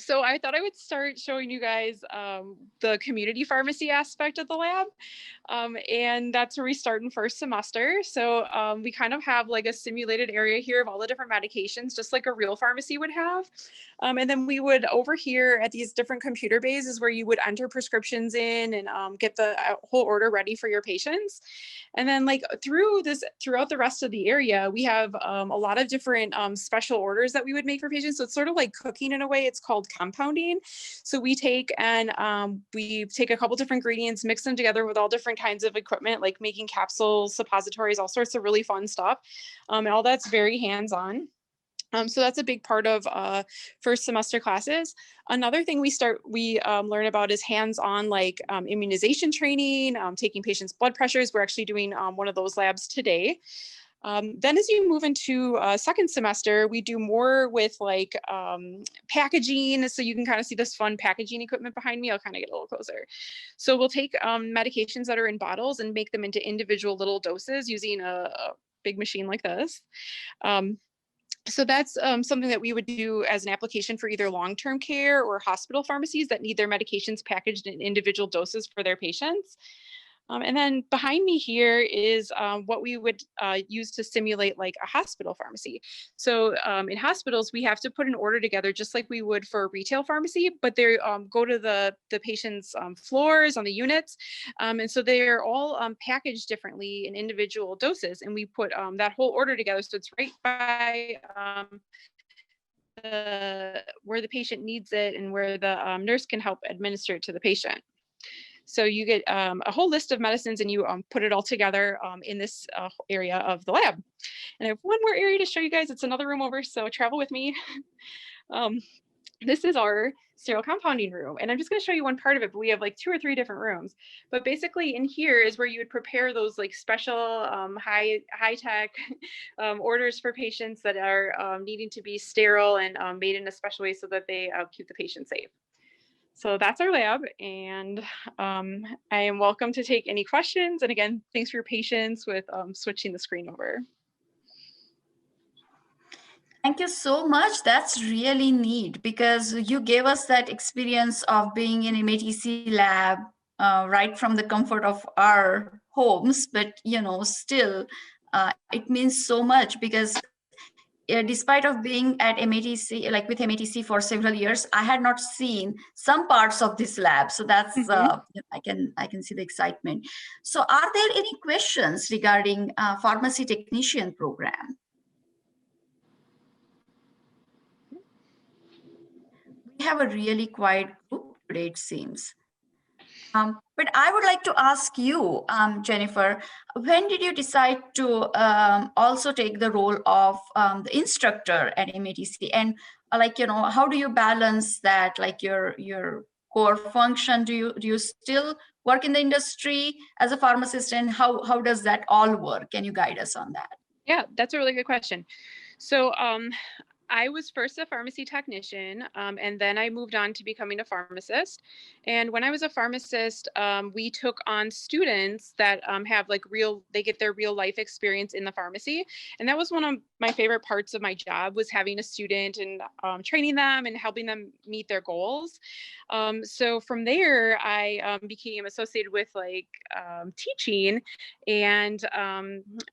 So I thought I would start showing you guys the community pharmacy aspect of the lab. And that's where we start in first semester. So we kind of have like a simulated area here of all the different medications, just like a real pharmacy would have. And then we would over here at these different computer bays is where you would enter prescriptions in and get the whole order ready for your patients. And then like throughout the rest of the area, we have a lot of different special orders that we would make for patients. So it's sort of like cooking in a way. It's called compounding. So we take a couple different ingredients, mix them together with all different kinds of equipment, like making capsules, suppositories, all sorts of really fun stuff. And all that's very hands-on. So that's a big part of first semester classes. Another thing we learn about is hands-on like immunization training, taking patients' blood pressures. We're actually doing one of those labs today. Then as you move into second semester, we do more with like packaging. So you can kind of see this fun packaging equipment behind me. I'll kind of get a little closer. So we'll take medications that are in bottles and make them into individual little doses using a big machine like this. So that's something that we would do as an application for either long-term care or hospital pharmacies that need their medications packaged in individual doses for their patients. And then behind me here is what we would use to simulate like a hospital pharmacy. So in hospitals, we have to put an order together just like we would for a retail pharmacy, but they go to the patient's floors on the units. And so they're all packaged differently in individual doses. And we put that whole order together. So it's right by where the patient needs it and where the nurse can help administer it to the patient. So you get a whole list of medicines and you put it all together in this area of the lab. And I have one more area to show you guys. It's another room over, so travel with me. This is our sterile compounding room. And I'm just gonna show you one part of it, but we have like 2 or 3 different rooms. But basically in here is where you would prepare those like special high-tech orders for patients that are needing to be sterile and made in a special way so that they keep the patient safe. So that's our lab, and I am welcome to take any questions. And again, thanks for your patience with switching the screen over. Thank you so much. That's really neat because you gave us that experience of being in MATC lab right from the comfort of our homes, but still it means so much because despite of being at MATC, like with MATC for several years, I had not seen some parts of this lab. So that's I can see the excitement. So, are there any questions regarding pharmacy technician program? We have a really quiet group today, it seems. But I would like to ask you, Jennifer, when did you decide to also take the role of the instructor at MATC? And how do you balance that, like your core function? Do you still work in the industry as a pharmacist, and how does that all work? Can you guide us on that? Yeah, that's a really good question. So I was first a pharmacy technician, and then I moved on to becoming a pharmacist. And when I was a pharmacist, we took on students that have like they get their real life experience in the pharmacy. And that was one of my favorite parts of my job, was having a student and training them and helping them meet their goals. So from there, I became associated with like teaching, and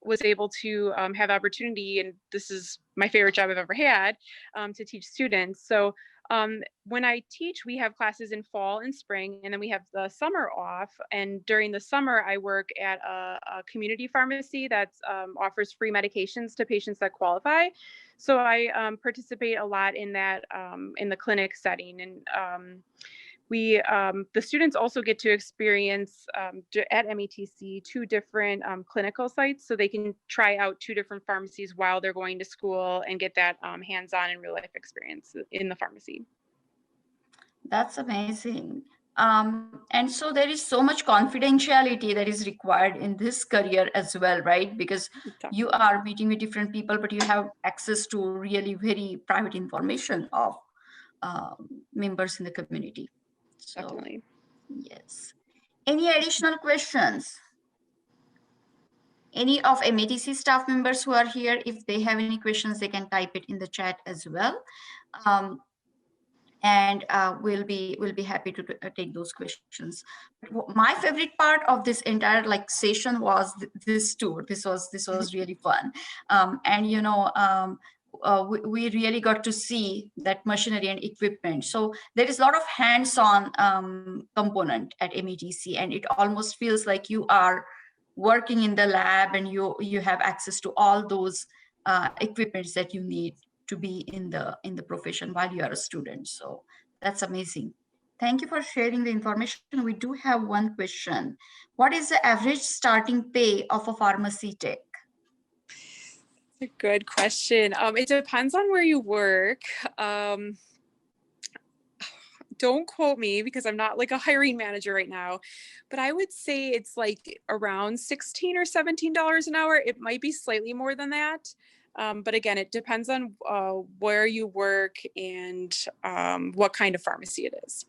was able to have opportunity, and this is my favorite job I've ever had, to teach students. So when I teach, we have classes in fall and spring, and then we have the summer off. And during the summer, I work at a community pharmacy that offers free medications to patients that qualify. So I participate a lot in that, in the clinic setting. And the students also get to experience at MATC 2 different clinical sites, so they can try out 2 different pharmacies while they're going to school and get that hands-on and real life experience in the pharmacy. That's amazing. And so there is so much confidentiality that is required in this career as well, right? Because you are meeting with different people, but you have access to really very private information of members in the community. So, definitely. Yes. Any additional questions? Any of MATC staff members who are here, if they have any questions, they can type it in the chat as well. and we'll be happy to take those questions. My favorite part of this entire like session was this tour. This was really fun, and we really got to see that machinery and equipment. So there is a lot of hands-on component at METC, and it almost feels like you are working in the lab, and you have access to all those equipments that you need to be in the profession while you are a student. So that's amazing. Thank you for sharing the information. We do have one question. What is the average starting pay of a pharmacy tech? A good question. It depends on where you work. Don't quote me because I'm not like a hiring manager right now, but I would say it's like around $16 or $17 an hour. It might be slightly more than that. But again, it depends on where you work and what kind of pharmacy it is.